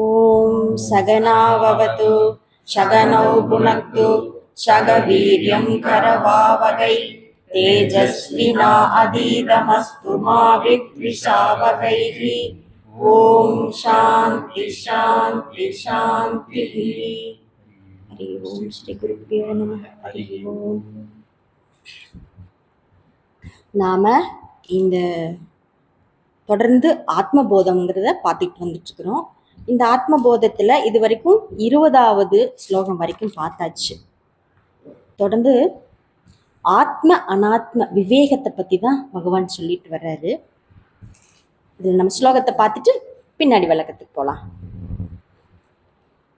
ஓம் சகனாவவது சகனௌ புனக்து சகவீர்யம் கரவாவகை தேஜஸ்வினா அதீதமஸ்து மா வித்விஷாவகைஹி. ஓம் சாந்தி சாந்தி சாந்தி. ஹரி ஓம் ஸ்ரீ குருப்யோ நமः. ஹரி ஓம். நாம இந்த தொடர்ந்து ஆத்மபோதம்ங்கிறத பார்த்துட்டு வந்துட்டு இருக்கிறோம். இந்த ஆத்மபோதத்துல இது வரைக்கும் 20வது ஸ்லோகம் வரைக்கும் பார்த்தாச்சு. தொடர்ந்து ஆத்ம அனாத்ம விவேகத்தை பத்தி தான் பகவான் சொல்லிட்டு வர்றாரு. இது நம்ம ஸ்லோகத்தை பார்த்துட்டு பின்னாடி விளக்கத்துக்கு போலாம்.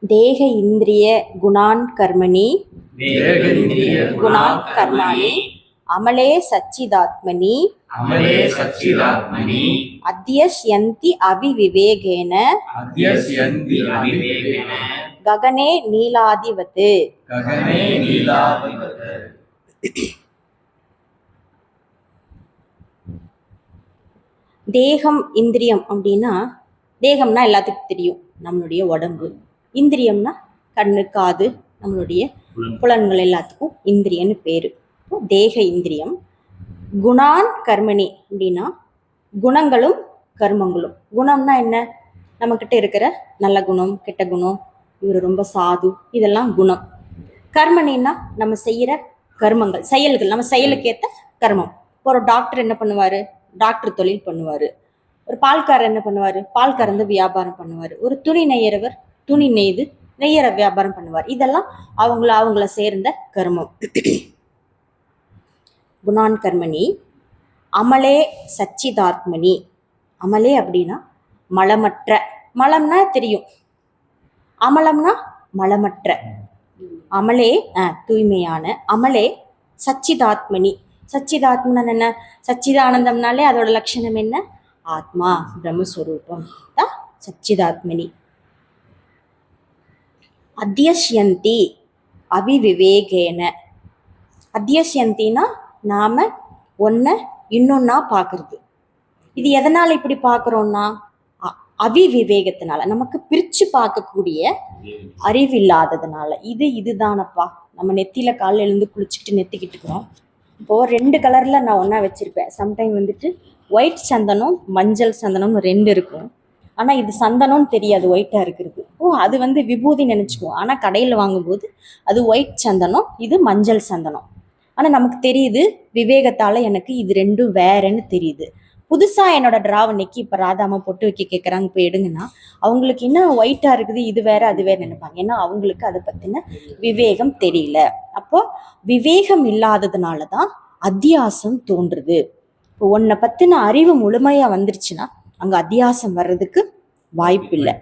தேக இந்திரிய குணான் கர்மணி குணான் கர்மாணி அமலே சச்சிதாத்மனி அத்யஸ்யந்தி அவிவிவேகேன ககனே நீலாதிவத். தேகம் இந்திரியம் அப்படின்னா, தேகம்னா எல்லாத்துக்கும் தெரியும் நம்மளுடைய உடம்பு. இந்திரியம்னா கண்ணு காது நம்மளுடைய புலன்கள் எல்லாத்துக்கும் இந்திரியன்னு பேரு. தேக இந்திரியம். குணான் கர்மணி அப்படின்னா குணங்களும் கர்மங்களும். குணம்னா என்ன? நம்மக்கிட்ட இருக்கிற நல்ல குணம் கெட்ட குணம், இவர் ரொம்ப சாது, இதெல்லாம் குணம். கர்மணின்னா நம்ம செய்யற கர்மங்கள், செயல்கள், நம்ம செயலுக்கு ஏற்ற கர்மம். ஒரு டாக்டர் என்ன பண்ணுவாரு? டாக்டர் தொழில் பண்ணுவாரு. ஒரு பால்காரர் என்ன பண்ணுவாரு? பால் கறந்து வியாபாரம் பண்ணுவாரு. ஒரு துணி நெய்யறவர் துணி நெய்து நெய்யற வியாபாரம் பண்ணுவார். இதெல்லாம் அவங்கள சேர்ந்த கர்மம். குணான் கர்மணி அமலே சச்சிதாத்மனி. அமலே அப்படின்னா மலமற்ற. மலம்னா தெரியும், அமலம்னா மலமற்ற. அமலே தூய்மையான. அமலே சச்சிதாத்மனி. சச்சிதாத்மனா என்ன? சச்சிதானந்தம்னாலே அதோட லட்சணம் என்ன? ஆத்மா, பிரம்மஸ்வரூபம் தான் சச்சிதாத்மனி. அத்யஸ்யந்தி அவிவிவேகேன. அத்யஸ்யந்தினா நாம ஒன்ன இன்னொன்னா பார்க்கறது. இது எதனால இப்படி பார்க்கறோம்னா அவிவிவேகத்தினால, நமக்கு பிரிச்சு பார்க்கக்கூடிய அறிவில்லாததுனால. இதுதானப்பா நம்ம நெத்தியில காலைல எழுந்து குளிச்சுக்கிட்டு நெத்திக்கிட்டு இருக்கிறோம். இப்போ 2 கலர்ல நான் ஒன்னா வச்சிருப்பேன். சம்டைம் வந்துட்டு ஒயிட் சந்தனம் மஞ்சள் சந்தனம்னு 2 இருக்கும். ஆனா இது சந்தனம்னு தெரியாது, ஒயிட்டா இருக்கிறது. அது விபூதி நினைச்சுக்குவோம். ஆனா கடையில வாங்கும்போது அது ஒயிட் சந்தனம், இது மஞ்சள் சந்தனம். ஆனா நமக்கு தெரியுது, விவேகத்தால எனக்கு இது 2ம் வேறன்னு தெரியுது. புதுசா என்னோட டிராவணிக்கு இப்ப ராதாமா பொட்டு வைக்க கேட்கறாங்க, போய் எடுங்கன்னா அவங்களுக்கு என்ன ஒயிட்டா இருக்குது, இது வேற அது வேற நினைப்பாங்க. ஏன்னா அவங்களுக்கு அதை பத்தின விவேகம் தெரியல. அப்போ விவேகம் இல்லாததுனாலதான் அத்தியாசம் தோன்றுது. இப்போ உன்னை பத்தின அறிவு முழுமையா வந்துருச்சுன்னா அங்க அத்தியாசம் வர்றதுக்கு வாய்ப்பு இல்லை.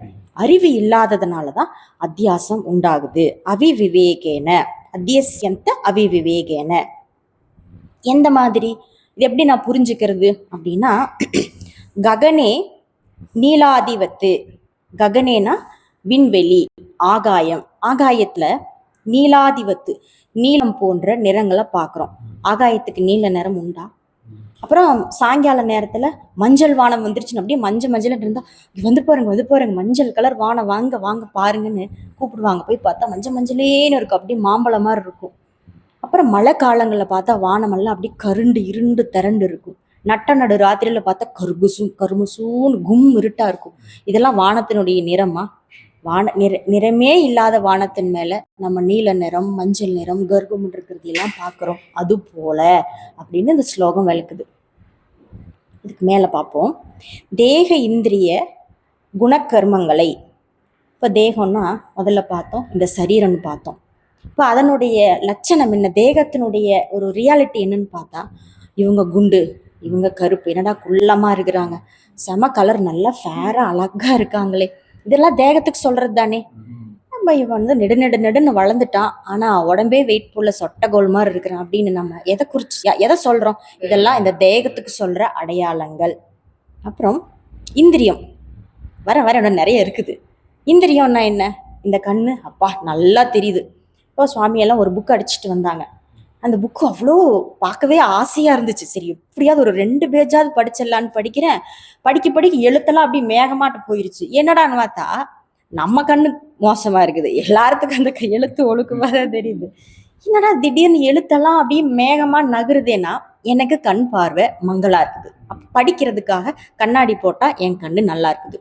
அறிவு இல்லாததுனாலதான் அத்தியாசம் உண்டாகுது. அவிவிவேகேன அத்தியஸ்யந்த அவிவிவேகேன. எந்த மாதிரி இது எப்படி நான் புரிஞ்சுக்கிறது அப்படின்னா, ககனே நீலாதிவத்து. ககனேனா விண்வெளி, ஆகாயம். ஆகாயத்துல நீலாதிவத்து, நீலம் போன்ற நிறங்களை பார்க்குறோம். ஆகாயத்துக்கு நீல நிறம் உண்டா? அப்புறம் சாயங்கால நேரத்துல மஞ்சள் வானம் வந்துருச்சுன்னு அப்படியே மஞ்சள் இருந்தா வந்து பாருங்க மஞ்சள் கலர் வானம், வாங்க பாருங்கன்னு கூப்பிடுவாங்க. போய் பார்த்தா மஞ்சளேன்னு இருக்கும், அப்படியே மாம்பழம் மாதிரி இருக்கும். அப்புறம் மழை காலங்களில் பார்த்தா வானமெல்லாம் அப்படியே கருண்டு இருண்டு திரண்டு இருக்கும். நடு ராத்திரியில பார்த்தா கருமுசூன்னு கும் இருட்டா இருக்கும். இதெல்லாம் வானத்தினுடைய நிறமா? நிறமே இல்லாத வானத்தின் மேல நம்ம நீல நிறம் மஞ்சள் நிறம் கர்ப்பம் இருக்கிறது எல்லாம் பார்க்கிறோம். அது போல அப்படின்னு இந்த ஸ்லோகம் விளக்குது. இதுக்கு மேல பார்ப்போம். தேக இந்திரிய குணக்கர்மங்களை. இப்ப தேகம்னா முதல்ல பார்த்தோம், இந்த சரீரம்னு பார்த்தோம். இப்போ அதனுடைய லட்சணம் என்ன? தேகத்தினுடைய ஒரு ரியாலிட்டி என்னன்னு பார்த்தா, இவங்க குண்டு, இவங்க கருப்பு, என்னடா குள்ளமா இருக்கிறாங்க, செம கலர், நல்லா ஃபேரா அழகா இருக்காங்களே, இதெல்லாம் தேகத்துக்கு சொல்றது தானே. நம்ம இவன் நெடுன்னு வளர்ந்துட்டான், ஆனா உடம்பே வெயிட் போல சொட்டகோல் மாதிரி இருக்கிறான் அப்படின்னு நம்ம எதை சொல்றோம்? இதெல்லாம் இந்த தேகத்துக்கு சொல்ற அடையாளங்கள். அப்புறம் இந்திரியம் வர நிறைய இருக்குது. இந்திரியம்னா என்ன? இந்த கண்ணு, அப்பா நல்லா தெரியுது. இப்போ சுவாமியெல்லாம் ஒரு புக் அடிச்சுட்டு வந்தாங்க. அந்த புக்கு அவ்வளோ பார்க்கவே ஆசையா இருந்துச்சு. சரி எப்படியாவது ஒரு 2 பேஜாவது படிச்சிடலான்னு படிக்கிறேன். படிக்க எழுத்தெல்லாம் அப்படி மேகமாட்ட போயிருச்சு. என்னடான்னு பார்த்தா நம்ம கண்ணு மோசமா இருக்குது, எல்லாத்துக்கும் அந்த எழுத்து ஒழுக்கமா தான் தெரியுது. என்னடா திடீர்னு எழுத்தெல்லாம் அப்படியே மேகமா நகருதேன்னா எனக்கு கண் பார்வை மங்களா இருக்குது. அப்ப படிக்கிறதுக்காக கண்ணாடி போட்டா என் கண்ணு நல்லா இருக்குது.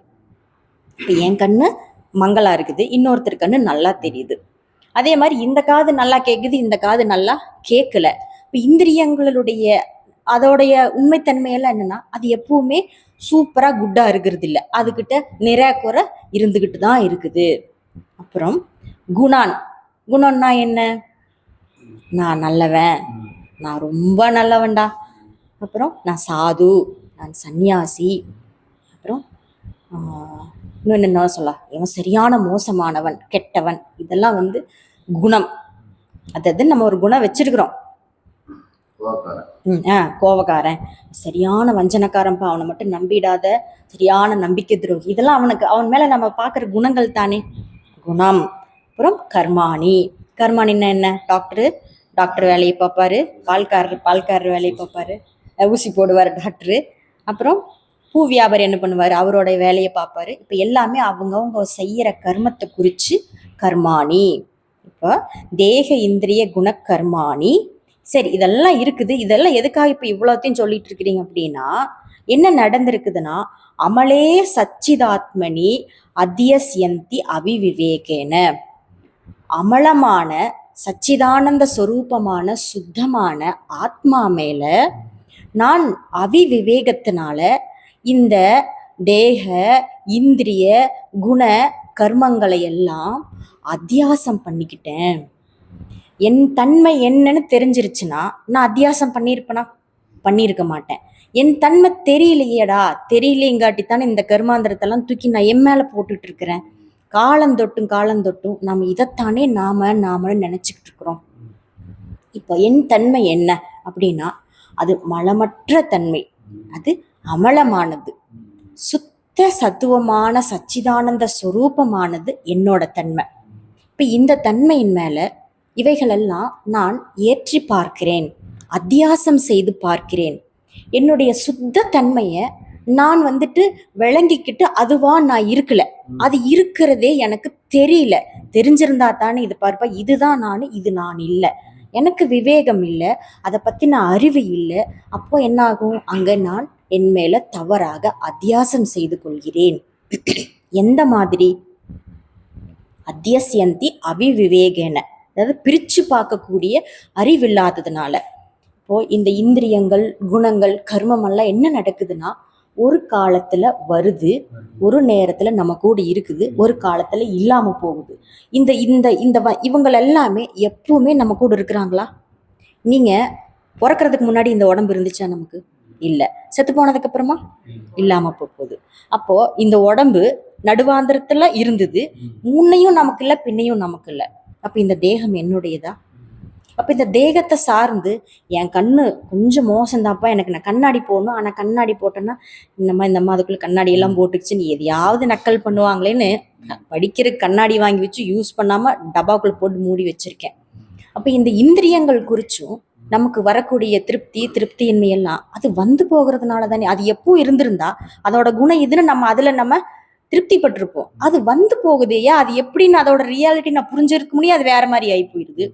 இப்ப என் கண்ணு மங்களா இருக்குது, இன்னொருத்தர் கண்ணு நல்லா தெரியுது. அதே மாதிரி இந்த காது நல்லா கேட்குது, இந்த காது நல்லா கேட்கல. இப்ப இந்திரியங்களுடைய அதோடைய உண்மைத்தன்மையெல்லாம் என்னன்னா, அது எப்பவுமே சூப்பரா குட்டா இருக்கிறது இல்லை, அதுகிட்ட நிறைய குறை இருந்துகிட்டு தான் இருக்குது. அப்புறம் குணம்னா என்ன? நான் நல்லவன், நான் ரொம்ப நல்லவன்டா, அப்புறம் நான் சாது, நான் சன்னியாசி, அப்புறம் இன்னொன்று என்ன சொல்ல, இவன் சரியான மோசமானவன், கெட்டவன். இதெல்லாம் குணம். அதாவது நம்ம ஒரு குணம் வச்சிருக்கிறோம். கோவக்காரன், சரியான வஞ்சனக்காரன்ப்பா, அவனை மட்டும் நம்பிடாத, சரியான நம்பிக்கை துரோகி. இதெல்லாம் அவன் மேல நம்ம பார்க்குற குணங்கள் தானே குணம். அப்புறம் கர்மானின்னா என்ன? டாக்டர் வேலையை பார்ப்பாரு, பால்காரர் வேலையை பார்ப்பாரு, ஊசி போடுவார் டாக்டரு. அப்புறம் பூ வியாபாரி என்ன பண்ணுவார்? அவரோட வேலையை பார்ப்பாரு. இப்போ எல்லாமே அவங்கவுங்க செய்யற கர்மத்தை குறித்து கர்மாணி. இப்போ தேக இந்திரிய குண கர்மாணி. சரி, இதெல்லாம் இருக்குது. இதெல்லாம் எதுக்காக இப்போ இவ்வளோத்தையும் சொல்லிட்டு இருக்கிறீங்க அப்படின்னா, என்ன நடந்திருக்குதுன்னா, அமலே சச்சிதாத்மனி அத்தியஸ்யந்தி அவிவிவேகேன. அமலமான சச்சிதானந்த ஸ்வரூபமான சுத்தமான ஆத்மா மேல நான் அவிவிவேகத்தினால இந்த தேக இந்திரிய குண கர்மங்களை எல்லாம் அத்தியாசம் பண்ணிக்கிட்டேன். என் தன்மை என்னன்னு தெரிஞ்சிருச்சுன்னா நான் அத்தியாசம் பண்ணியிருக்க மாட்டேன். என் தன்மை தெரியலையேங்காட்டித்தானே இந்த கர்மாந்திரத்தெல்லாம் தூக்கி நான் என் மேல போட்டுட்டு இருக்கிறேன். காலந்தொட்டும் நாம் இதைத்தானே நாம நினைச்சுக்கிட்டு இருக்கிறோம். இப்போ என் தன்மை என்ன அப்படின்னா, அது மலமற்ற தன்மை, அது அமலமானது, சுத்த சத்துவமான சச்சிதானந்த ஸ்வரூபமானது என்னோட தன்மை. இப்போ இந்த தன்மையின் மேல இவைகளெல்லாம் நான் ஏற்றி பார்க்கிறேன், அத்தியாசம் செய்து பார்க்கிறேன். என்னுடைய சுத்த தன்மையை நான் விளங்கிக்கிட்டு அதுவா நான் இருக்கல, அது இருக்கிறதே எனக்கு தெரியல. தெரிஞ்சிருந்தா தானே இது பார்ப்பா, இதுதான் நான், இது நான் இல்லை. எனக்கு விவேகம் இல்லை, அதை பற்றி நான் அறிவு இல்லை. அப்போ என்னாகும்? அங்கே நான் என் மேல தவறாக அத்தியாசம் செய்து கொள்கிறேன். எந்த மாதிரி? அத்தியஸ்யந்தி அவிவிவேகேன, அதாவது பிரிச்சு பார்க்கக்கூடிய அறிவில்லாததுனால. இப்போ இந்த இந்திரியங்கள் குணங்கள் கர்மம் எல்லாம் என்ன நடக்குதுன்னா, ஒரு காலத்துல வருது, ஒரு நேரத்துல நம்ம கூட இருக்குது, ஒரு காலத்துல இல்லாம போகுது. இந்த இந்த இந்த இவங்க எல்லாமே எப்பவுமே நம்ம கூட இருக்கிறாங்களா? நீங்க பிறக்கிறதுக்கு முன்னாடி இந்த உடம்பு இருந்துச்சா? நமக்கு இல்லை. செத்து போனதுக்கு அப்புறமா இல்லாம போகுது. அப்போ இந்த உடம்பு நடுவாந்திரத்துல இருந்தது, முன்னையும் நமக்கு இல்லை, பின்னையும் நமக்கு இல்லை. அப்ப இந்த தேகம் என்னுடையதா? அப்ப இந்த தேகத்தை சார்ந்து என் கண்ணு கொஞ்சம் மோசம்தான்ப்பா, எனக்கு நான் கண்ணாடி போடணும், ஆனா கண்ணாடி போட்டேன்னா இந்த அதுக்குள்ள கண்ணாடி எல்லாம் போட்டுச்சு, நீ எதையாவது நக்கல் பண்ணுவாங்களேன்னு படிக்கிற கண்ணாடி வாங்கி வச்சு யூஸ் பண்ணாம டப்பாக்குள்ள போட்டு மூடி வச்சிருக்கேன். அப்ப இந்த இந்திரியங்கள் குறிச்சும் நமக்கு வரக்கூடிய திருப்தியின்மையெல்லாம் அது போகிறதுனால தானே. அது எப்போ இருந்திருந்தா அதோட குணம் இதுன்னு நம்ம திருப்தி பட்டிருப்போம். அது போகுதேயா, அது எப்படின்னு அதோட ரியாலிட்டி நான் புரிஞ்சிருக்க முடியும், அது வேற மாதிரி ஆகி போயிடுது.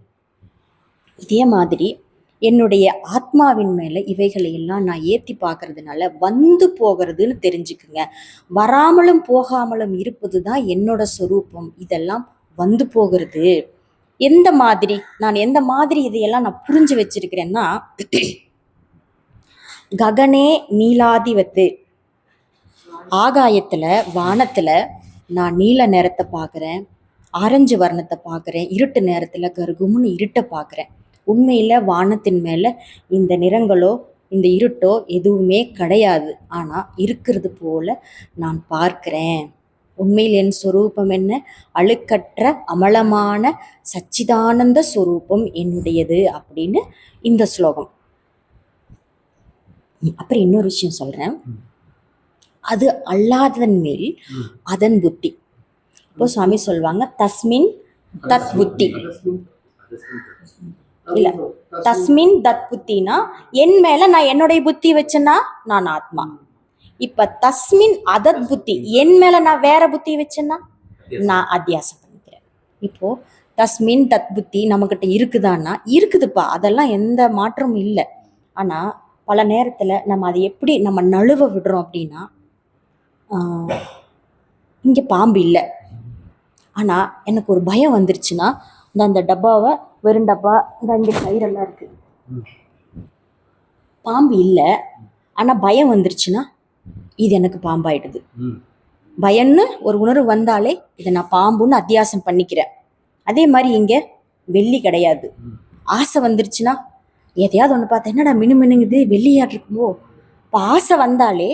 இதே மாதிரி என்னுடைய ஆத்மாவின் மேல இவைகளை எல்லாம் நான் ஏத்தி பார்க்கறதுனால போகிறதுன்னு தெரிஞ்சுக்குங்க. வராமலும் போகாமலும் இருப்பதுதான் என்னோட சொரூபம். இதெல்லாம் போகிறது. நான் எந்த மாதிரி இதையெல்லாம் நான் புரிஞ்சு வச்சிருக்கிறேன்னா, ககனே நீலாதிவத்து, ஆகாயத்துல வானத்துல நான் நீல நிறத்தை பார்க்குறேன், ஆரஞ்சு வர்ணத்தை பார்க்குறேன், இருட்டு நேரத்துல கருகும்னு இருட்டை பார்க்குறேன். உண்மையில வானத்தின் மேல இந்த நிறங்களோ இந்த இருட்டோ எதுவுமே கிடையாது. ஆனா இருக்கிறது போல நான் பார்க்கிறேன். உண்மையில் என் சொரூபம் என்ன? அழுக்கற்ற அமலமான சச்சிதானந்த சொரூபம் என்னுடையது அப்படின்னு இந்த ஸ்லோகம். அப்புறம் இன்னொரு விஷயம் சொல்றேன், அது அல்லாததன் மேல் அதன் புத்தி. இப்போ சுவாமி சொல்லுவாங்க, தஸ்மின் தத் புத்தி இல்ல, தஸ்மின் தத் புத்தினா என் மேல நான் என்னுடைய புத்தி வச்சேன்னா நான் ஆத்மா. இப்ப தஸ்மின் அதத் புத்தி, என் மேல நான் வேற புத்தி வச்சேன்னா நான் அத்தியாசம் பண்ணிக்கிறேன். இப்போ தஸ்மின் தத் புத்தி நம்மக்கிட்ட இருக்குதான்னா இருக்குதுப்பா, அதெல்லாம் எந்த மாற்றமும் இல்லை. ஆனால் பல நேரத்தில் நம்ம அதை எப்படி நம்ம நழுவ விடுறோம் அப்படின்னா, இங்கே பாம்பு இல்லை, ஆனால் எனக்கு ஒரு பயம் வந்துருச்சுன்னா அந்த டப்பாவை வெறும் டப்பா இங்கே கயிறெல்லாம் இருக்குது, பாம்பு இல்லை ஆனால் பயம் வந்துருச்சுன்னா இது எனக்கு பாம்பாயிடுது. பயன்னு ஒரு உணர்வு வந்தாலே இதை நான் பாம்புன்னு அத்தியாசம் பண்ணிக்கிறேன். அதே மாதிரி இங்கே வெள்ளி கிடையாது, ஆசை வந்துருச்சுன்னா எதையாவது ஒன்று பார்த்தா என்னடா மினுமினுங்குது வெள்ளியாட்டு இருக்குமோ, இப்போ ஆசை வந்தாலே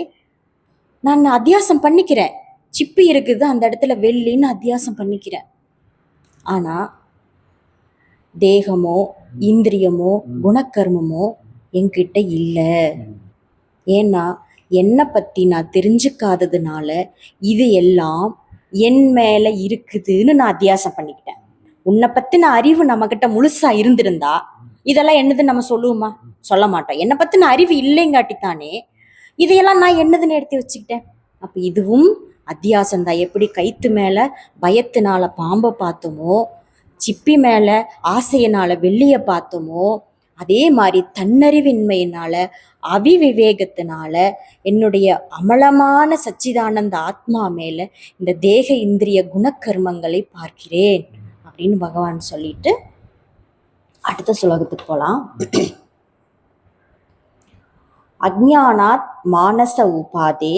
நான் அத்தியாசம் பண்ணிக்கிறேன். சிப்பி இருக்குது அந்த இடத்துல வெள்ளின்னு அத்தியாசம் பண்ணிக்கிறேன். ஆனால் தேகமோ இந்திரியமோ குணக்கர்மமோ என்கிட்ட இல்லை. ஏன்னா என்னை பற்றி நான் தெரிஞ்சுக்காததுனால இது எல்லாம் என் மேலே இருக்குதுன்னு நான் அத்தியாசம் பண்ணிக்கிட்டேன். உன்னை பற்றின அறிவு நம்மக்கிட்ட முழுசாக இருந்திருந்தா இதெல்லாம் என்னதுன்னு நம்ம சொல்லுவோமா? சொல்ல மாட்டோம். என்னை பற்றின அறிவு இல்லைங்காட்டித்தானே இதையெல்லாம் நான் என்னதுன்னு எடுத்து வச்சுக்கிட்டேன். அப்போ இதுவும் அத்தியாசம்தான். எப்படி கைத்து மேலே பயத்தினால பாம்பை பார்த்தோமோ, சிப்பி மேலே ஆசையினால வெள்ளியை பார்த்தோமோ, அதே மாதிரி தன்னறிவின்மையினால அவிவிவேகத்தினால என்னுடைய அமலமான சச்சிதானந்த ஆத்மா மேலே இந்த தேக இந்திரிய குணக்கர்மங்களை பார்க்கிறேன் அப்படின்னு பகவான் சொல்லிட்டு அடுத்த ஸ்லோகத்துக்கு போகலாம். அஜ்ஞானாத் மானச உபாதே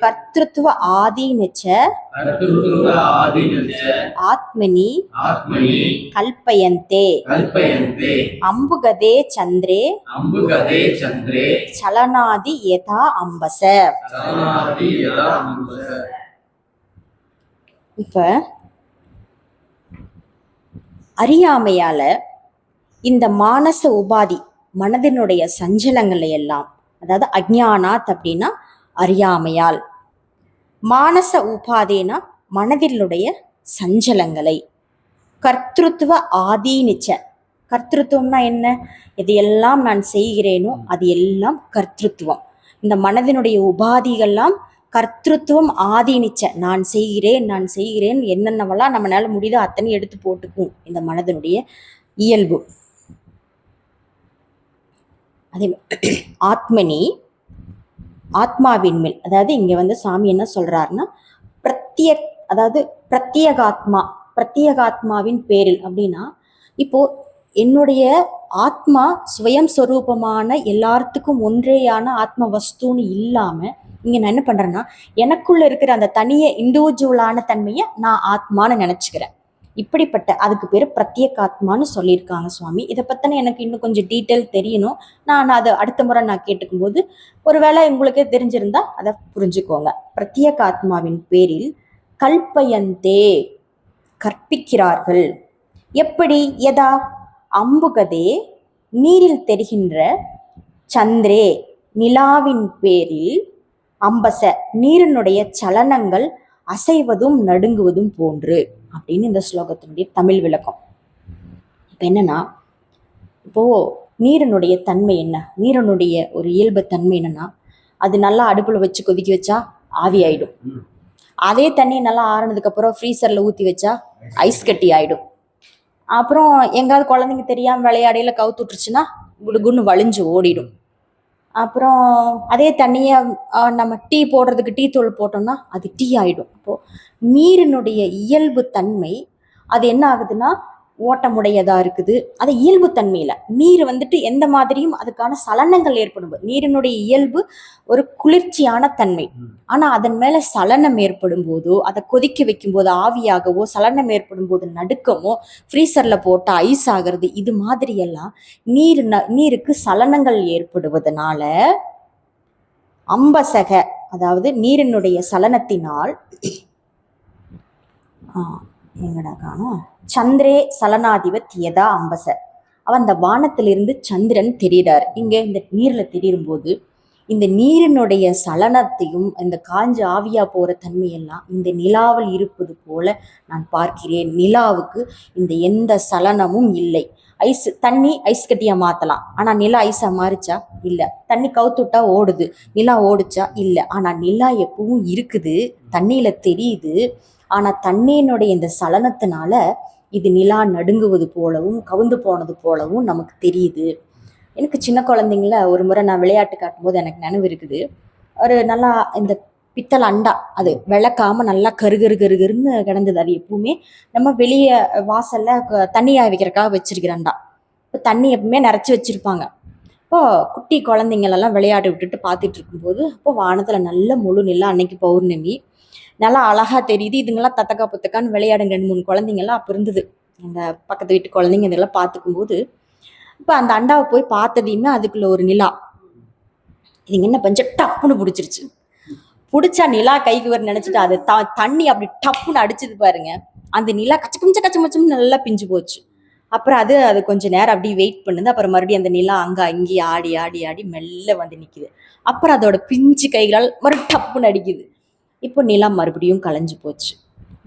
கர்த்ருத்வ ஆதீனச்ச ஆத்மனி கல்பயந்தே அம்புகதே சந்திரே சலனாதி யதா அம்பச. இப்ப அறியாமையால இந்த மானச உபாதி மனதினுடைய சஞ்சலங்களை எல்லாம், அதாவது அஜ்ஞானாத் அப்படின்னா அறியாமையால், மானச உபாதேனா மனதினுடைய சஞ்சலங்களை, கர்த்ருத்வ ஆதீனிச்ச, கர்த்திருவம்னா என்ன? எதையெல்லாம் நான் செய்கிறேனோ அது எல்லாம் கர்த்திருவம். இந்த மனதினுடைய உபாதிகள்லாம் கர்த்திருவம் ஆதீனிச்ச, நான் செய்கிறேன் என்னென்னவெல்லாம் நம்மளால முடியுதோ அத்தனை எடுத்து போட்டுக்கும் இந்த மனதினுடைய இயல்பு. அதே ஆத்மனி, ஆத்மாவின் மேல், அதாவது இங்க சாமி என்ன சொல்றாருன்னா அதாவது பிரத்யேகாத்மாவின் பேரில் அப்படின்னா, இப்போ என்னுடைய ஆத்மா சுயம் ஸ்வரூபமான எல்லாத்துக்கும் ஒன்றேயான ஆத்ம வஸ்துன்னு இல்லாம இங்க நான் என்ன பண்றேன்னா, எனக்குள்ள இருக்கிற அந்த தனிய இண்டிவிஜுவலான தன்மையை நான் ஆத்மான்னு நினைச்சுக்கிறேன். இப்படிப்பட்ட அதுக்கு பேர் பிரத்யேகாத்மான்னு சொல்லியிருக்காங்க சுவாமி. இதை பற்றின எனக்கு இன்னும் கொஞ்சம் டீட்டெயில் தெரியணும். நான் அதை அடுத்த முறை நான் கேட்டுக்கும் போது ஒருவேளை உங்களுக்கே தெரிஞ்சிருந்தா அதை புரிஞ்சுக்கோங்க. பிரத்யேகாத்மாவின் பேரில் கல்பயந்தே கற்பிக்கிறார்கள். எப்படி? எதா அம்புகதே நீரில் தெரிகின்ற, சந்திரே நிலாவின் பேரில், அம்பச நீரினுடைய சலனங்கள் அசைவதும் நடுங்குவதும் போன்று அப்படின்னு இந்த ஸ்லோகத்தினுடைய தமிழ் விளக்கம். இப்போ என்னன்னா, இப்போ நீரினுடைய தன்மை என்ன? நீரினுடைய ஒரு இயல்பு தன்மை என்னன்னா, அது நல்லா அடுப்புல வச்சு கொதிக்க வச்சா ஆவி ஆயிடும். அதே தண்ணி நல்லா ஆறுனதுக்கு அப்புறம் ஃப்ரீசர்ல ஊற்றி வச்சா ஐஸ் கட்டி ஆயிடும். அப்புறம் எங்காவது குழந்தைங்க தெரியாம விளையாடையில கவுத்து விட்டுருச்சுன்னா குடுகுன்னு வலிஞ்சு ஓடிடும். அப்புறம் அதே தண்ணியை நம்ம டீ போடுறதுக்கு டீ தூள் போட்டோம்னா அது டீ ஆகிடும். அப்போது நீரினுடைய இயல்பு தன்மை அது என்ன ஆகுதுன்னா ஓட்டமுடையதாக இருக்குது. அது இயல்பு தன்மையில் நீர் எந்த மாதிரியும் அதுக்கான சலனங்கள் ஏற்படும். நீரினுடைய இயல்பு ஒரு குளிர்ச்சியான தன்மை. ஆனால் அதன் மேலே சலனம் ஏற்படும் போதோ, அதை கொதிக்க வைக்கும் போது ஆவியாகவோ, சலனம் ஏற்படும் போது நடுக்கமோ, ஃப்ரீசரில் போட்டு ஐஸ் ஆகிறது, இது மாதிரியெல்லாம் நீருக்கு சலனங்கள் ஏற்படுவதனால அம்பசக, அதாவது நீரினுடைய சலனத்தினால் எங்கடா காணும், சந்திரே சலனாதிபத் யதா அம்பச, அவன் அந்த வானத்திலிருந்து சந்திரன் தெரிகிறார். இங்க இந்த நீர்ல தெரியும் போது இந்த நீரினுடைய சலனத்தையும் இந்த காஞ்ச ஆவியா போற தன்மையெல்லாம் இந்த நிலாவில் இருப்பது போல நான் பார்க்கிறேன். நிலாவுக்கு இந்த எந்த சலனமும் இல்லை. தண்ணி ஐஸ் கட்டியா மாத்தலாம், ஆனா நிலா ஐஸா மாறிச்சா இல்ல. தண்ணி கவுத்துட்டா ஓடுது, நிலா ஓடுச்சா இல்ல. ஆனா நிலா எப்பவும் இருக்குது, தண்ணியில தெரியுது. ஆனா தண்ணியினுடைய இந்த சலனத்தினால இது நிலா நடுங்குவது போலவும் கவுந்து போனது போலவும் நமக்கு தெரியுது. எனக்கு சின்ன குழந்தைங்கள ஒரு முறை நான் விளையாட்டு காட்டும்போது எனக்கு நினைவு இருக்குது. ஒரு நல்லா இந்த பித்தளை அண்டா, அது விளக்காம நல்லா கருகருன்னு கிடந்தது. அது எப்பவுமே நம்ம வெளியே வாசல்ல தண்ணி வைக்கிறதுக்காக வச்சிருக்கிற அண்டா. இப்போ தண்ணி எப்பவுமே நிறச்சி வச்சிருப்பாங்க. இப்போ குட்டி குழந்தைங்களெல்லாம் விளையாட விட்டுட்டு பார்த்துட்டு இருக்கும்போது, அப்போ வானத்துல நல்ல முழு நிலா, அன்னைக்கு பௌர்ணமி, நல்லா அழகா தெரியுது. இதுங்கெல்லாம் தத்தக்கா புத்தக்கான்னு விளையாடுங்க. 2 3 குழந்தைங்கள்லாம் அப்போ இருந்தது. அந்த பக்கத்து வீட்டு குழந்தைங்க இதெல்லாம் பார்த்துக்கும் போது, இப்போ அந்த அண்டாவை போய் பார்த்ததையுமே அதுக்குள்ள ஒரு நிலா. இதுங்க என்ன பண்ண டப்புன்னு பிடிச்சிருச்சு. பிடிச்சா நிலா கைக்கு வர நினைச்சிட்டு அது தண்ணி அப்படி டப்புன்னு அடிச்சது பாருங்க. அந்த நிலா கச்சமச்சம் நல்லா பிஞ்சு போச்சு. அப்புறம் அது கொஞ்ச நேரம் அப்படியே வெயிட் பண்ணுது. அப்புறம் மறுபடியும் அந்த நிலா அங்கே அங்கேயே ஆடி ஆடி ஆடி மெல்ல வந்து நிற்குது. அப்புறம் அதோட பிஞ்சு கைகளால் மறுபடியும் டப்புன்னு அடிக்குது. இப்போ நிலா மறுபடியும் கலைஞ்சு போச்சு.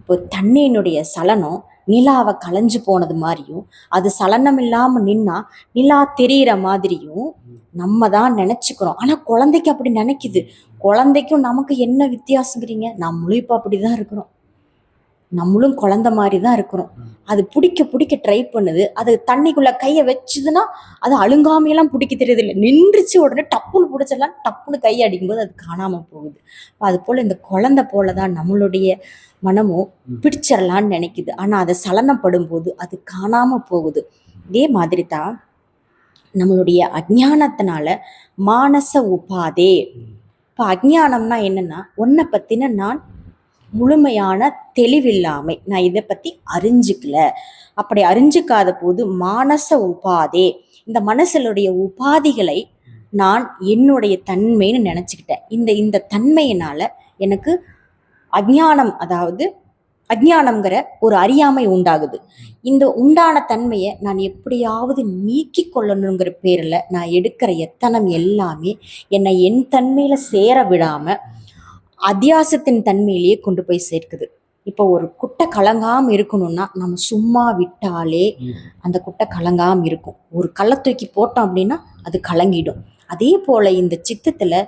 இப்போ தண்ணியினுடைய சலனம் நிலாவை கலைஞ்சு போனது மாதிரியும், அது சலனம் இல்லாமல் நின்னா நிலா தெரிகிற மாதிரியும் நம்ம தான் நினச்சிக்கிறோம். ஆனால் குழந்தைக்கு அப்படி நினைக்குது. குழந்தைக்கும் நமக்கு என்ன வித்தியாசங்கிறீங்க? நம்மளும் இப்போ அப்படி தான் இருக்கிறோம். நம்மளும் குழந்தை மாதிரி தான் இருக்கிறோம். அது பிடிக்க ட்ரை பண்ணுது. அது தண்ணிக்குள்ள கையை வச்சுதுன்னா அது அழுங்காமையெல்லாம் பிடிக்க தெரியுது இல்லை, நின்றுச்சு உடனே டப்புன்னு பிடிச்சிடலாம், டப்புன்னு கையை அடிக்கும்போது அது காணாமல் போகுது. அது போல் இந்த குழந்தை போல தான் நம்மளுடைய மனமும் பிடிச்சிடலான்னு நினைக்குது. ஆனால் அதை சலனப்படும் போது அது காணாமல் போகுது. இதே மாதிரி தான் நம்மளுடைய அஜ்ஞானத்தினால மானச உபாதே. இப்போ அஜ்ஞானம்னா என்னன்னா, உன்னை பற்றின நான் முழுமையான தெளிவில்லாமை, நான் இதை பற்றி அறிஞ்சிக்கல. அப்படி அறிஞ்சிக்காத போது மானச உபாதே, இந்த மனசனுடைய உபாதிகளை நான் என்னுடைய தன்மைன்னு நினச்சிக்கிட்டேன். இந்த தன்மையினால எனக்கு அஜ்ஞானம், அதாவது அஜ்ஞானம்ங்கிற ஒரு அறியாமை உண்டாகுது. இந்த உண்டான தன்மையை நான் எப்படியாவது நீக்கி கொள்ளணுங்கிற பேரில் நான் எடுக்கிற எத்தனம் எல்லாமே என்னை என் தன்மையில் சேர விடாமல் அத்தியாசத்தின் தன்மையிலேயே கொண்டு போய் சேர்க்குது. இப்போ ஒரு குட்டை கலங்காமல் இருக்கணும்னா நம்ம சும்மா விட்டாலே அந்த குட்டை கலங்காமல் இருக்கும். ஒரு கல்லை தூக்கி போட்டோம் அப்படின்னா அது கலங்கிடும். அதே போல் இந்த சித்தத்தில்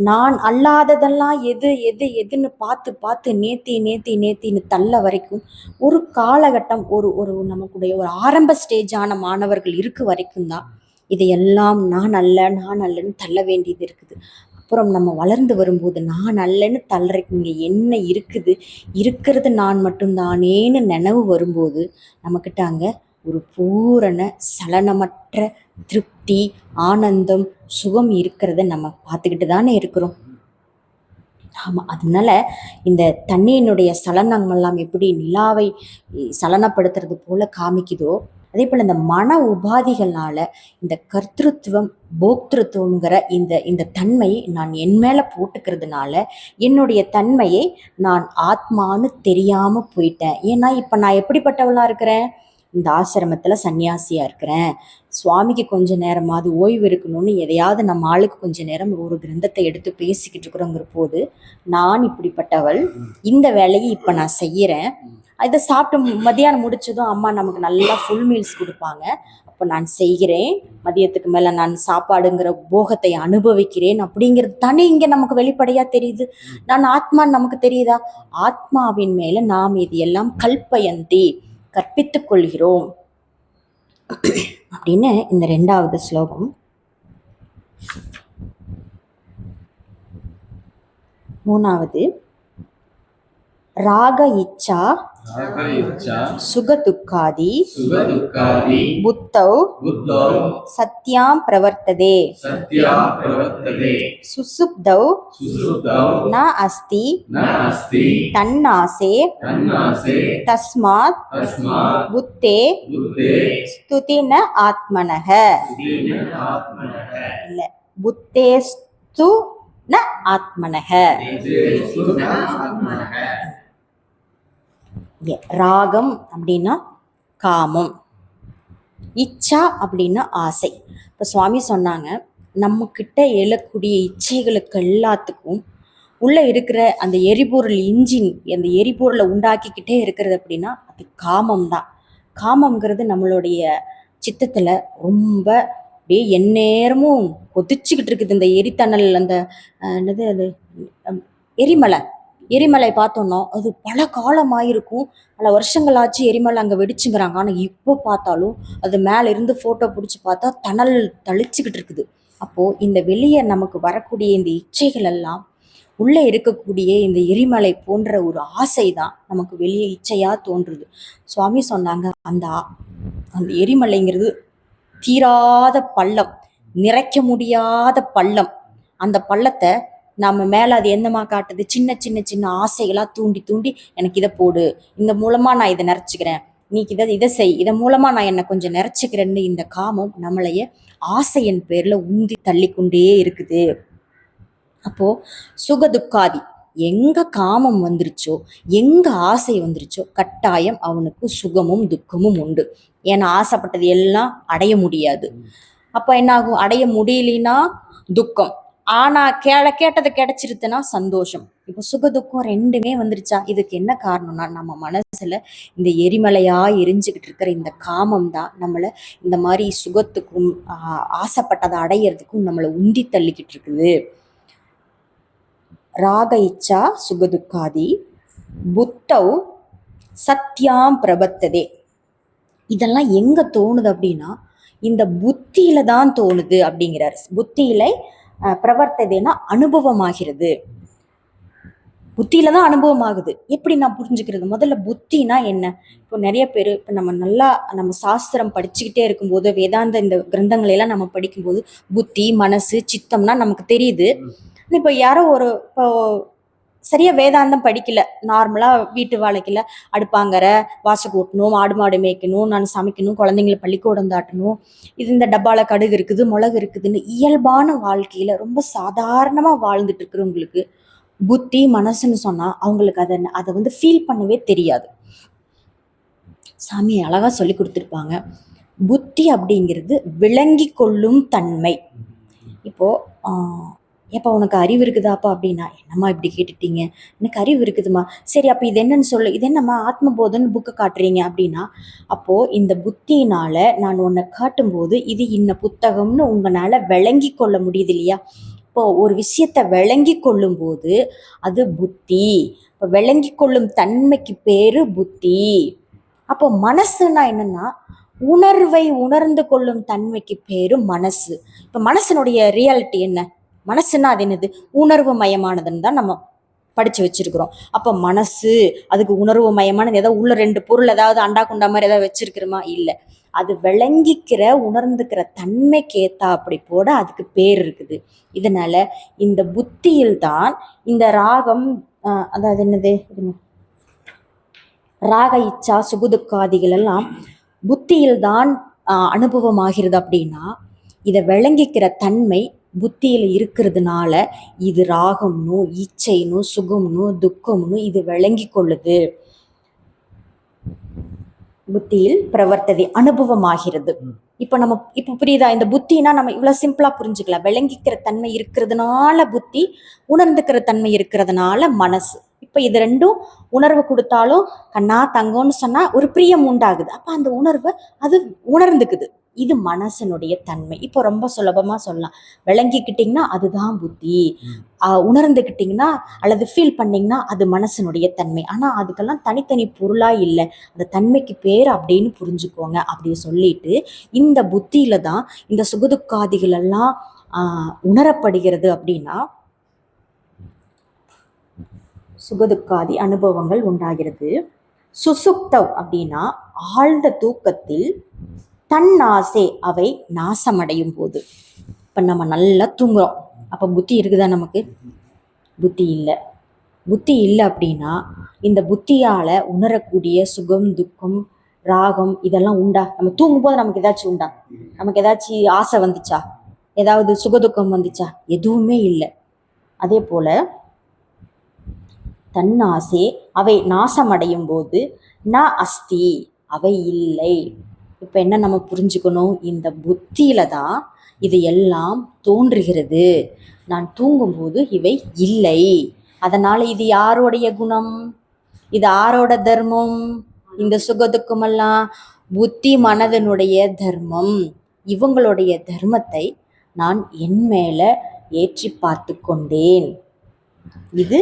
நான் அல்லாததெல்லாம் எதுன்னு பார்த்து நேத்தின்னு தள்ள வரைக்கும் ஒரு காலகட்டம், ஒரு நமக்குடைய ஒரு ஆரம்ப ஸ்டேஜான மாணவர்கள் இருக்க வரைக்கும் தான் இதையெல்லாம் நான் அல்லன்னு தள்ள வேண்டியது இருக்குது. அப்புறம் நம்ம வளர்ந்து வரும்போது நான் அல்லன்னு தள்ளுறதுக்கு இங்கே என்ன இருக்கிறது நான் மட்டும்தானேன்னு நினைவு வரும்போது நம்மக்கிட்ட அங்கே ஒரு பூரண சலனமற்ற திருப்தி, ஆனந்தம், சுகம் இருக்கிறத நம்ம பார்த்துக்கிட்டு தானே இருக்கிறோம். ஆமாம், அதனால இந்த தண்ணியினுடைய சலனங்கள்லாம் எப்படி நிலாவை சலனப்படுத்துறது போல காமிக்குதோ, அதே போல் இந்த மன உபாதிகள்னால இந்த கர்த்திருவம் போக்திருத்துவங்கிற இந்த தன்மையை நான் என் மேலே போட்டுக்கிறதுனால என்னுடைய தன்மையை நான் ஆத்மான்னு தெரியாமல் போயிட்டேன். ஏன்னா இப்போ நான் எப்படிப்பட்டவளாக இருக்கிறேன்? இந்த ஆசிரமத்தில் சன்னியாசியாக இருக்கிறேன். சுவாமிக்கு கொஞ்ச நேரமாவது ஓய்வு இருக்கணும்னு எதையாவது நம்ம ஆளுக்கு கொஞ்ச நேரம் ஒரு கிரந்தத்தை எடுத்து பேசிக்கிட்டு இருக்கிறோங்கிற போது நான் இப்படிப்பட்டவள், இந்த வேலையை இப்போ நான் செய்கிறேன். இதை சாப்பிட்டு மதியானம் முடிச்சதும் அம்மா நமக்கு நல்லா ஃபுல் மீல்ஸ் கொடுப்பாங்க. அப்போ நான் செய்கிறேன், மதியத்துக்கு மேலே நான் சாப்பாடுங்கிற போகத்தை அனுபவிக்கிறேன் அப்படிங்கிறது தானே இங்கே நமக்கு வெளிப்படையாக தெரியுது. நான் ஆத்மான்னு நமக்கு தெரியுதா? ஆத்மாவின் மேலே நாம் இது எல்லாம் கல்பயந்தி கற்பித்துக் கொள்கிறோம் அப்படின்னு இந்த 2வது ஸ்லோகம். 3வது ராக இச்சா சுகதுக்காதி புத்தௌ சத்யாம் பிரவர்த்ததே சுசுப்தௌ ந அஸ்தி தன்னாசே தஸ்மாத் புத்தே ஸ்துதி ந ஆத்மனஹ. இல்ல, புத்தேஸ்து ந ஆத்மனஹ. ராகம் அப்படின்னா காமம், இச்சா அப்படின்னா ஆசை. இப்போ சுவாமி சொன்னாங்க, நம்மக்கிட்ட எழக்கூடிய இச்சைகளுக்கு எல்லாத்துக்கும் உள்ளே இருக்கிற அந்த எரிபொருள் இன்ஜின், அந்த எரிபொருளை உண்டாக்கிக்கிட்டே இருக்கிறது அப்படின்னா அது காமம் தான். காமங்கிறது நம்மளுடைய சித்தத்துல ரொம்ப அப்படியே எந்நேரமும் கொதிச்சுக்கிட்டு இருக்குது இந்த எரித்தணல். அந்த என்னது அது, எரிமலை. எரிமலை பார்த்தோன்னா அது பல காலமாயிருக்கும், பல வருஷங்கள் ஆச்சு எரிமலை அங்கே வெடிச்சுங்கிறாங்க. ஆனால் இப்போ பார்த்தாலும் அது மேலே இருந்து ஃபோட்டோ பிடிச்சி பார்த்தா தணல் தளிச்சுக்கிட்டு இருக்குது. அப்போது இந்த வெளியே நமக்கு வரக்கூடிய இந்த இச்சைகள் எல்லாம் உள்ளே இருக்கக்கூடிய இந்த எரிமலை போன்ற ஒரு ஆசை தான் நமக்கு வெளியே இச்சையாக தோன்றுது. சுவாமி சொன்னாங்க, அந்த அந்த எரிமலைங்கிறது தீராத பள்ளம், நிறைக்க முடியாத பள்ளம். அந்த பள்ளத்தை நம்ம மேலே அது என்னமா காட்டுது, சின்ன சின்ன சின்ன ஆசைகளாக தூண்டி தூண்டி எனக்கு இதை போடு, இந்த மூலமாக நான் இதை நிறைச்சிக்கிறேன், நீ இதை செய், இதன் மூலமாக நான் என்னை கொஞ்சம் நிறைச்சிக்கிறேன்னு இந்த காமம் நம்மளைய ஆசையின் பேரில் உந்தி தள்ளி கொண்டே இருக்குது. அப்போது சுகதுக்காதி எங்கே காமம் வந்துருச்சோ, எங்கே ஆசை வந்துருச்சோ கட்டாயம் அவனுக்கு சுகமும் துக்கமும் உண்டு. ஏன்னா ஆசைப்பட்டது எல்லாம் அடைய முடியாது. அப்போ என்ன ஆகும், அடைய முடியலனா துக்கம், ஆனால் கேட்டது கிடைச்சிருச்சுன்னா சந்தோஷம். இப்போ சுகதுக்கம் ரெண்டுமே வந்துருச்சா, இதுக்கு என்ன காரணம்னா நம்ம மனசில் இந்த எரிமலையாக எரிஞ்சுக்கிட்டு இருக்கிற இந்த காமம் தான் நம்மளை இந்த மாதிரி சுகத்துக்கும் ஆசைப்பட்டதை அடையிறதுக்கும் நம்மளை உந்தி தள்ளிக்கிட்டு இருக்குது. ராக இச்சா சுகதுக்காதி புத்தவ் சத்யாம் பிரபத்ததே. இதெல்லாம் எங்க தோணுது அப்படின்னா இந்த புத்தியில தான் தோணுது அப்படிங்கிறார். புத்தியில பிரவர்த்ததேனா அனுபவமாகிறது, புத்தியில தான் அனுபவம் ஆகுது. எப்படி நான் புரிஞ்சுக்கிறது? முதல்ல புத்தினா என்ன? இப்போ நிறைய பேர் இப்போ நம்ம சாஸ்திரம் படிச்சுக்கிட்டே இருக்கும்போது, வேதாந்த இந்த கிரந்தங்களை எல்லாம் நம்ம படிக்கும்போது புத்தி மனசு சித்தம்னா நமக்கு தெரியுது. இப்போ யாரோ இப்போ சரியா வேதாந்தம் படிக்கல, நார்மலாக வீட்டு வேலைக்கில் அடுப்பாங்கிற, வாசை கூட்டணும், ஆடு மாடு மேய்க்கணும், நான் சமைக்கணும், குழந்தைங்களை பள்ளிக்கூடம் தாட்டணும், இது இந்த டப்பாவில் கடுகு இருக்குது மிளகு இருக்குதுன்னு இயல்பான வாழ்க்கையில் ரொம்ப சாதாரணமாக வாழ்ந்துட்டு இருக்கிறவங்களுக்கு புத்தி மனசுன்னு சொன்னால் அவங்களுக்கு அதை ஃபீல் பண்ணவே தெரியாது. சாமி அழகாக சொல்லி கொடுத்துருப்பாங்க. புத்தி அப்படிங்கிறது விளங்கி கொள்ளும் தன்மை. இப்போது எப்போ உனக்கு அறிவு இருக்குதாப்பா அப்படின்னா, என்னம்மா இப்படி கேட்டுட்டீங்க, எனக்கு அறிவு இருக்குதுமா, சரி அப்போ இது என்னன்னு சொல்லு, இது என்னம்மா ஆத்மபோதன்னு புக்கை காட்டுறீங்க அப்படின்னா, அப்போது இந்த புத்தியினால் நான் உன்னை காட்டும்போது இது இன்ன புத்தகம்னு உங்களால் விளங்கி கொள்ள முடியுது இல்லையா? இப்போது ஒரு விஷயத்தை விளங்கி கொள்ளும்போது அது புத்தி. இப்போ விளங்கி கொள்ளும் தன்மைக்கு பேர் புத்தி. அப்போ மனசுன்னா என்னன்னா, உணர்வை உணர்ந்து கொள்ளும் தன்மைக்கு பேரு மனசு. இப்போ மனசனுடைய ரியாலிட்டி என்ன? மனசுன்னா அது என்னது? உணர்வு மயமானதுன்னு தான் நம்ம படிச்சு வச்சிருக்கிறோம். அப்போ மனசு அதுக்கு உணர்வு மயமானது ஏதாவது உள்ள ரெண்டு பொருள் ஏதாவது அண்டா குண்டா மாதிரி ஏதாவது வச்சிருக்கிறோமா? இல்லை. அது விளங்கிக்கிற உணர்ந்துக்கிற தன்மைக்கு ஏத்தா அப்படி போட அதுக்கு பேர் இருக்குது. இதனால இந்த புத்தியில் தான் இந்த ராகம், அதாவது என்னது, ராக இச்சா சுகுதுக்காதிகள் எல்லாம் புத்தியில் தான் அனுபவமாகிறது. அப்படின்னா இதை விளங்கிக்கிற தன்மை புத்தியில் இருக்கிறதுனால இது ராகம்னு இச்சைன்னு சுகம்னு துக்கம்னு இது விளங்கி கொள்ளுது. புத்தியில் பிரவர்த்ததை அனுபவமாகிறது. இப்போ புரியுதா? இந்த புத்தினா நம்ம இவ்வளவு சிம்பிளா புரிஞ்சுக்கலாம். விளங்கிக்கிற தன்மை இருக்கிறதுனால புத்தி, உணர்ந்துக்கிற தன்மை இருக்கிறதுனால மனசு. இப்போ இது ரெண்டும் உணர்வு கொடுத்தாலும் கண்ணா தங்கம்னு சொன்னா ஒரு பிரியம் உண்டாகுது. அப்போ அந்த உணர்வை அது உணர்ந்துக்குது. இது மனசனுடைய தன்மை. இப்போ ரொம்ப சுலபமா சொல்லலாம், விளங்கிக்கிட்டீங்கன்னா அதுதான் புத்தி, உணர்ந்துக்கிட்டீங்கன்னா அல்லது ஃபீல் பண்ணிங்கன்னா அது மனசனுடைய தன்மை. ஆனால் அதுக்கெல்லாம் தனித்தனி பொருளா இல்லை, அந்த தன்மைக்கு பேர் அப்படின்னு புரிஞ்சுக்கோங்க. அப்படி சொல்லிட்டு இந்த புத்தியில தான் இந்த சுகதுக்காதிகள் எல்லாம் உணரப்படுகிறது. அப்படின்னா சுகதுக்காதி அனுபவங்கள் உண்டாகிறது. சுசுப்தவ் அப்படின்னா ஆழ்ந்த தூக்கத்தில் தன்னாசை அவை நாசமடையும் போது. இப்போ நம்ம நல்லா தூங்குறோம், அப்போ புத்தி இருக்குதா? நமக்கு புத்தி இல்லை. புத்தி இல்லை அப்படின்னா இந்த புத்தியால் உணரக்கூடிய சுகம் துக்கம் ராகம் இதெல்லாம் உண்டா? நம்ம தூங்கும்போது நமக்கு ஏதாச்சும் உண்டா? நமக்கு ஏதாச்சும் ஆசை வந்துச்சா? ஏதாவது சுகதுக்கம் வந்துச்சா? எதுவுமே இல்லை. அதே போல் தன்னாசை அவை நாசமடையும் போது ந அஸ்தி அவை இல்லை. இப்போ என்ன நம்ம புரிஞ்சுக்கணும்? இந்த புத்தியில தான் இது எல்லாம் தோன்றுகிறது. நான் தூங்கும்போது இவை இல்லை. அதனால இது யாருடைய குணம்? இது யாரோட தர்மம்? இந்த சுகதுக்கமெல்லாம் புத்தி மனதனுடைய தர்மம், இவங்களுடைய தர்மத்தை நான் என் மேல ஏற்றி பார்த்து கொண்டேன். இது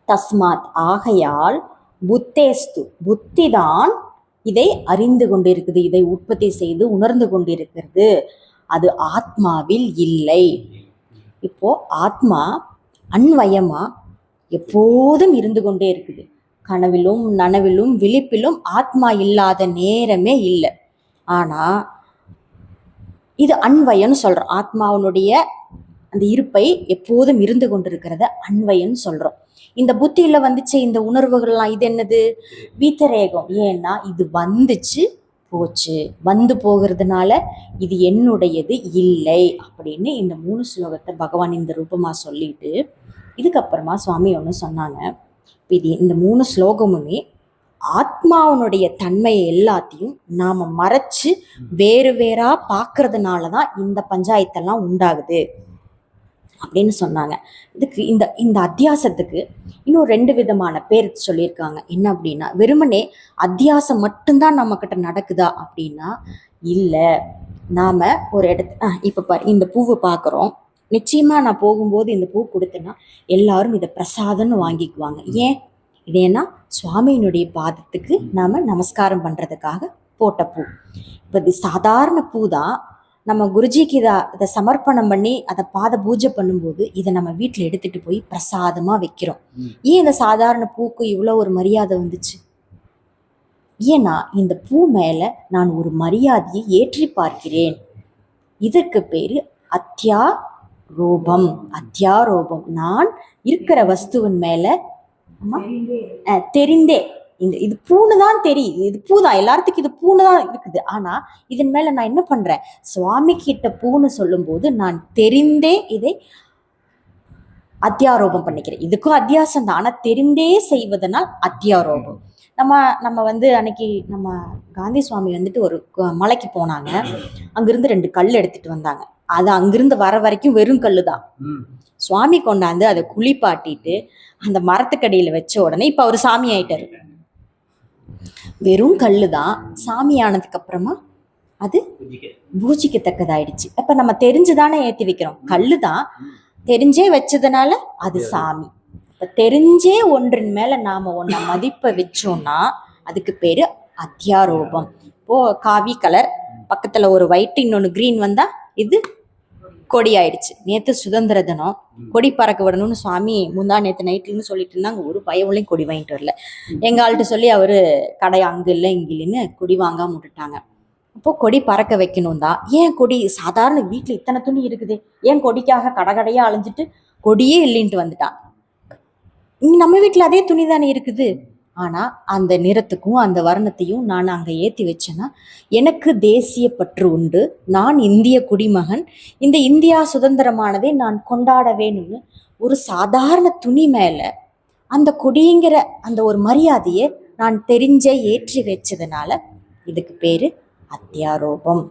தஸ்மாத், ஆகையால், புத்தேஸ்து, புத்திதான் இதை அறிந்து கொண்டிருக்குது, இதை உற்பத்தி செய்து உணர்ந்து கொண்டிருக்கிறது. அது ஆத்மாவில் இல்லை. இப்போ ஆத்மா அன்வயமா எப்போதும் இருந்து கொண்டே இருக்குது. கனவிலும் நனவிலும் விழிப்பிலும் ஆத்மா இல்லாத நேரமே இல்லை. ஆனா இது அன்வயம்னு சொல்றோம். ஆத்மாவனுடைய அந்த இருப்பை எப்போதும் இருந்து கொண்டிருக்கிறத அன்வயம்னு சொல்றோம். இந்த புத்தியில வந்துச்சு இந்த உணர்வுகள்லாம், இது என்னது? வீத்தரேகம். ஏன்னா இது வந்துச்சு போச்சு, வந்து போகிறதுனால இது என்னுடையது இல்லை அப்படின்னு இந்த 3 ஸ்லோகத்தை பகவான் இந்த ரூபமா சொல்லிட்டு, இதுக்கப்புறமா சுவாமி ஒன்று சொன்னாங்க. இது இந்த 3 ஸ்லோகமுமே ஆத்மாவனுடைய தன்மையை எல்லாத்தையும் நாம மறைச்சு வேறு வேறா பார்க்கறதுனால தான் இந்த பஞ்சாயத்தெல்லாம் உண்டாகுது அப்படின்னு சொன்னாங்க. இதுக்கு இந்த இந்த அத்தியாசத்துக்கு இன்னும் 2 விதமான பேர் சொல்லியிருக்காங்க. என்ன அப்படின்னா, வெறுமனே அத்தியாசம் மட்டும்தான் நம்ம கிட்ட நடக்குதா அப்படின்னா இல்லை. நாம ஒரு இடத்து இப்போ பாரு, இந்த பூவை பார்க்குறோம். நிச்சயமா நான் போகும்போது இந்த பூ கொடுத்தேன்னா எல்லாரும் இதை பிரசாதம்னு வாங்கிக்குவாங்க. ஏன்? இது ஏன்னா சுவாமியினுடைய பாதத்துக்கு நாம நமஸ்காரம் பண்றதுக்காக போட்ட பூ. இப்போ இது சாதாரண பூ தான். நம்ம குருஜிக்கு அதை சமர்ப்பணம் பண்ணி அதை பாத பூஜை பண்ணும்போது இதை நம்ம வீட்டில் எடுத்துட்டு போய் பிரசாதமா வைக்கிறோம். ஏன் இந்த சாதாரண பூக்கு இவ்வளோ ஒரு மரியாதை வந்துச்சு? ஏன்னா இந்த பூ மேல நான் ஒரு மரியாதையை ஏற்றி பார்க்கிறேன். இதற்கு பேரு அத்தியாரோபம். அத்தியாரோபம், நான் இருக்கிற வஸ்துவின் மேல தெரிந்தே, இது பூன்னு தான் தெரியுது, இது பூதான், எல்லாத்துக்கும் இது பூன்னு தான் இருக்குது. ஆனா இதன் மேல நான் என்ன பண்றேன்? சுவாமி கிட்ட பூன்னு சொல்லும் போது நான் தெரிந்தே இதை அத்தியாரோபம் பண்ணிக்கிறேன். இதுக்கும் அத்தியாசம் தான், ஆனா தெரிந்தே செய்வதனால் அத்தியாரோபம். நம்ம அன்னைக்கு நம்ம காந்தி சுவாமி வந்துட்டு ஒரு மலைக்கு போனாங்க. அங்கிருந்து 2 கல் எடுத்துட்டு வந்தாங்க. அது அங்கிருந்து வர வரைக்கும் வெறும் கல்லு தான். சுவாமி கொண்டாந்து அதை குளிப்பாட்டிட்டு அந்த மரத்துக்கடியில வச்ச உடனே இப்ப அவர் சாமி ஆயிட்டாரு. வெறும் கல்லு தான். சாமி ஆனதுக்கு அப்புறமா அது பூஜிக்கத்தக்கதாயிடுச்சு. அப்ப நம்ம தெரிஞ்சுதானே ஏத்தி வைக்கிறோம். கல்லு தான், தெரிஞ்சே வச்சதுனால அது சாமி. இப்ப தெரிஞ்சே ஒன்றின் மேல நாம ஒன்ன மதிப்பை வச்சோம்னா அதுக்கு பேரு அத்தியாரோபம். இப்போ காவி கலர் பக்கத்துல ஒரு ஒயிட் இன்னொன்னு கிரீன் வந்தா இது கொடி ஆயிடுச்சு. நேற்று சுதந்திர தினம், கொடி பறக்க விடணும்னு சுவாமி முந்தா நேற்று நைட்லன்னு சொல்லிட்டு இருந்தாங்க. ஒரு பயவுலையும் கொடி வாங்கிட்டு வரல. எங்க ஆள்கிட்ட சொல்லி அவரு கடை அங்க இல்லை இங்க இல்லைன்னு கொடி வாங்காம விட்டுட்டாங்க. அப்போ கொடி பறக்க வைக்கணும் தான். ஏன் கொடி? சாதாரண வீட்டுல இத்தனை துணி இருக்குது, ஏன் கொடிக்காக கடையா அழிஞ்சிட்டு கொடியே இல்லைன்ட்டு வந்துட்டான். நம்ம வீட்டுல அதே துணி தானே இருக்குது. ஆனா அந்த நிறத்துக்கும் அந்த வர்ணத்தையும் நான் அங்க ஏத்தி வச்சேன்னா எனக்கு தேசிய பற்று உண்டு. நான் இந்திய குடிமகன். இந்த இந்தியா சுதந்திரமானதை நான் கொண்டாட வேணும்னு ஒரு சாதாரண துணி மேல அந்த கொடிங்கிற அந்த ஒரு மரியாதையை நான் தெரிஞ்ச ஏற்றி வச்சதுனால இதுக்கு பேரு அத்தியாரோபம்.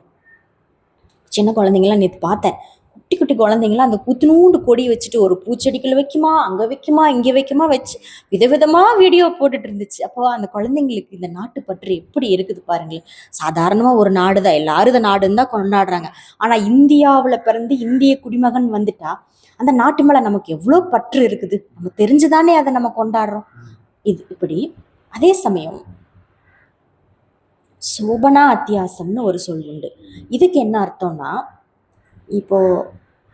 சின்ன குழந்தைங்களாம் நேற்று பார்த்தேன். குட்டி குட்டி குழந்தைங்களாம் அந்த குத்துனூண்டு கொடி வச்சுட்டு ஒரு பூச்செடிக்குள்ள வைக்குமா, அங்க வைக்குமா, இங்க வைக்குமா வச்சு விதவிதமா வீடியோ போட்டுட்டு இருந்துச்சு. அப்போ அந்த குழந்தைங்களுக்கு இந்த நாட்டு பற்று எப்படி இருக்குது பாருங்களேன். சாதாரணமா ஒரு நாடு தான், எல்லாரும் இந்த நாடுன்னு தான் கொண்டாடுறாங்க. ஆனா இந்தியாவுல பிறந்து இந்திய குடிமகன் வந்துட்டா அந்த நாட்டு மேல நமக்கு எவ்வளவு பற்று இருக்குது. நம்ம தெரிஞ்சுதானே அதை நம்ம கொண்டாடுறோம். இது இப்படி. அதே சமயம் சோபனா அத்தியாசம்னு ஒரு சொல் உண்டு. இதுக்கு என்ன அர்த்தம்னா, இப்போ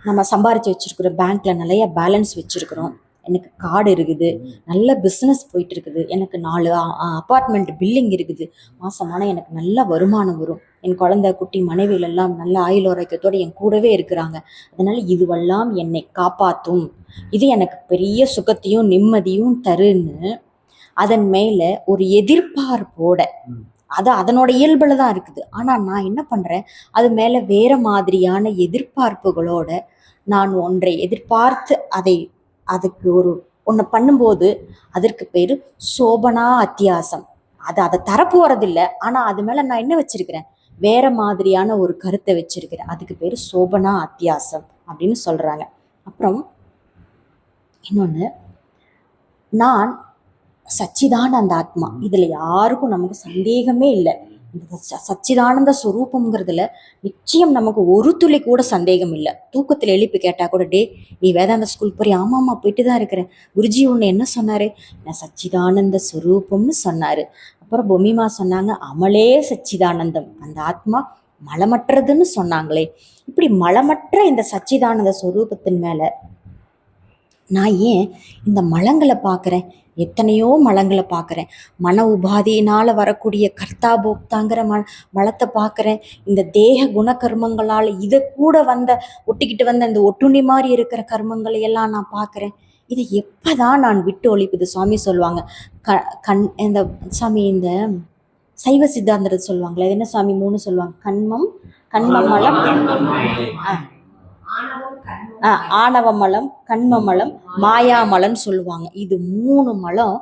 நம்ம சம்பாரிச்சு வச்சிருக்கிறோம், பேங்க்ல நிறைய பேலன்ஸ் வச்சிருக்கிறோம், எனக்கு கார்டு இருக்குது, நல்ல பிஸ்னஸ் போயிட்டு இருக்குது, எனக்கு 4 அப்பார்ட்மெண்ட் பில்டிங் இருக்குது, மாசமான எனக்கு நல்ல வருமானம் வரும், என் குழந்தை குட்டி மனைவிகள் எல்லாம் நல்ல ஆயுள் ஆரோக்கியத்தோடு என் கூடவே இருக்கிறாங்க, அதனால இதுவெல்லாம் என்னை காப்பாற்றும், இது எனக்கு பெரிய சுகத்தையும் நிம்மதியும் தருன்னு அதன் மேல ஒரு எதிர்பார்ப்போட, அது அதனோட இயல்புல தான் இருக்குது. ஆனா நான் என்ன பண்றேன், அது மேல வேற மாதிரியான எதிர்பார்ப்புகளோட நான் ஒன்றை எதிர்பார்த்து அதுக்கு ஒன்று பண்ணும்போது அதற்கு பேரு சோபனா அத்தியாசம். அதை தரப்போறதில்லை. ஆனா அது மேல நான் என்ன வச்சிருக்கிறேன், வேற மாதிரியான ஒரு கருத்தை வச்சிருக்கிறேன். அதுக்கு பேரு சோபனா அத்தியாசம் அப்படின்னு சொல்றாங்க. அப்புறம் இன்னொன்னு, நான் சச்சிதானந்த ஆத்மா. இதுல யாருக்கும் நமக்கு சந்தேகமே இல்லை. இந்த சச்சிதானந்த ஸ்வரூபம்ங்கிறதுல நிச்சயம் நமக்கு ஒரு துளி கூட சந்தேகம் இல்லை. தூக்கத்தில் எழுப்பி கேட்டா கூட, டே நீ வேதாந்த ஸ்கூல் போறியா? ஆமாம்மா போயிட்டு தான் இருக்கிறேன். குருஜி ஒன்று என்ன சொன்னாரு? நான் சச்சிதானந்த ஸ்வரூபம்னு சொன்னாரு. அப்புறம் பொம்மிமா சொன்னாங்க, அமலே சச்சிதானந்தம், அந்த ஆத்மா மலமற்றதுன்னு சொன்னாங்களே. இப்படி மலமற்ற இந்த சச்சிதானந்த ஸ்வரூபத்தின் மேல நான் ஏன் இந்த மலங்களை பார்க்குறேன்? எத்தனையோ மலங்களை பார்க்குறேன். மன உபாதியினால் வரக்கூடிய கர்த்தா போக்தாங்கிற மலத்தை பார்க்குறேன். இந்த தேக குணகர்மங்களால் இதை கூட ஒட்டிக்கிட்டு வந்த இந்த ஒட்டுண்ணி மாதிரி இருக்கிற கர்மங்களை எல்லாம் நான் பார்க்குறேன். இதை எப்போதான் நான் விட்டு ஒழிப்புது? சுவாமி சொல்லுவாங்க, இந்த சாமி இந்த சைவ சித்தாந்தத்தை சொல்லுவாங்களே, அது என்ன சாமி 3 சொல்லுவாங்க? கண்மமலம், ஆணவமலம், கண்மமலம், மாயாமலம்னு சொல்லுவாங்க. இது 3 மலம்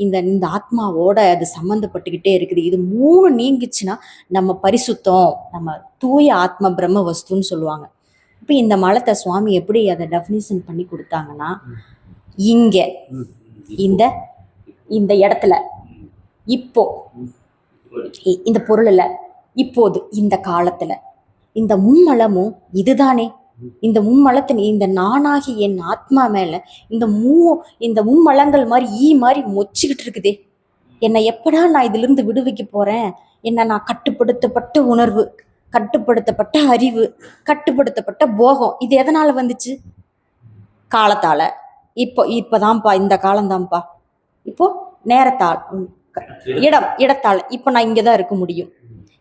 இந்த ஆத்மாவோட அது சம்மந்தப்பட்டுக்கிட்டே இருக்குது. இது 3 நீங்கிச்சுன்னா நம்ம பரிசுத்தம், நம்ம தூய ஆத்ம பிரம்ம வஸ்துன்னு சொல்லுவாங்க. இப்போ இந்த மலத்தை சுவாமி எப்படி அதை டெஃபினிஷன் பண்ணி கொடுத்தாங்கன்னா, இங்க இந்த இடத்துல இப்போ இந்த பொருள்ல இப்போது இந்த காலத்துல இந்த மும்மலமும் இதுதானே. இந்த மும்மலத்தின் இந்த நானாகி என் ஆத்மா மேல இந்த மும்மலங்கள் மாதிரி மாதிரி மொச்சிக்கிட்டு இருக்குதே. என்னை எப்படா நான் இதுல இருந்து விடுவிக்க போறேன்? என்ன நான் கட்டுப்படுத்தப்பட்ட உணர்வு, கட்டுப்படுத்தப்பட்ட அறிவு, கட்டுப்படுத்தப்பட்ட போகம், இது எதனால வந்துச்சு? காலத்தால. இப்பதான்ப்பா இந்த காலம்தான்ப்பா. இப்போ நேரத்தால், இடத்தால இப்போ நான் இங்கதான் இருக்க முடியும்.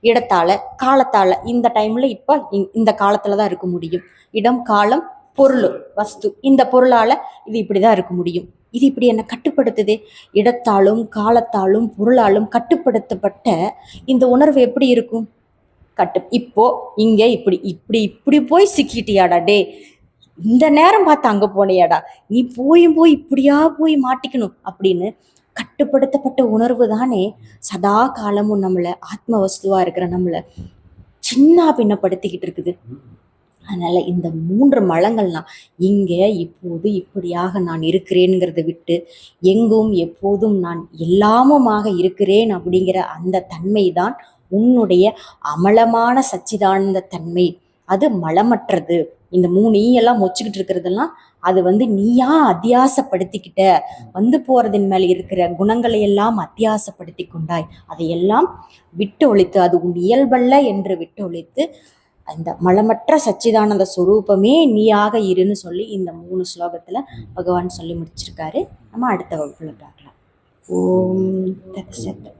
இடத்தால, காலத்தால இந்த டைம்ல இப்ப இந்த காலத்துலதான் இருக்க முடியும். இடம், காலம், பொருள், வஸ்து, இந்த பொருளால இது இப்படிதான் இருக்க முடியும். இது இப்படி என்ன கட்டுப்படுத்துதே. இடத்தாலும் காலத்தாலும் பொருளாலும் கட்டுப்படுத்தப்பட்ட இந்த உணர்வு எப்படி இருக்கும்? இப்போ இங்க இப்படி இப்படி இப்படி போய் சிக்கிட்டியாடா, டே இந்த நேரம் பார்த்து அங்க போனியாடா, நீ போய் இப்படியா போய் மாட்டிக்கணும் அப்படின்னு கட்டுப்படுத்தப்பட்ட உணர்வு தானே சதா காலமும் நம்மளை ஆத்ம வஸ்துவா இருக்கிற நம்மளை சின்ன பின்னப்படுத்திக்கிட்டு இருக்குது. அதனால இந்த 3 மலங்கள்லாம் இங்க இப்போது இப்படியாக நான் இருக்கிறேன்கிறத விட்டு எங்கும் எப்போதும் நான் எல்லாமுமாக இருக்கிறேன் அப்படிங்கிற அந்த தன்மை தான் உன்னுடைய அமலமான சச்சிதானந்த தன்மை. அது மலமற்றது. இந்த 3 எல்லாம் மொச்சுக்கிட்டு இருக்கிறதெல்லாம் அது நீயா அத்தியாசப்படுத்திக்கிட்ட போறதின் மேல இருக்கிற குணங்களை எல்லாம் அத்தியாசப்படுத்தி கொண்டாய். அதையெல்லாம் விட்டு ஒழித்து, அது உன் இயல்பல்ல என்று விட்டு ஒழித்து அந்த மலமற்ற சச்சிதானந்த ஸ்வரூபமே நீயாக இருன்னு சொல்லி இந்த 3 ஸ்லோகத்துல பகவான் சொல்லி முடிச்சிருக்காரு. நம்ம அடுத்த வகுப்புல பார்க்கலாம். ஓம் தத்சத்.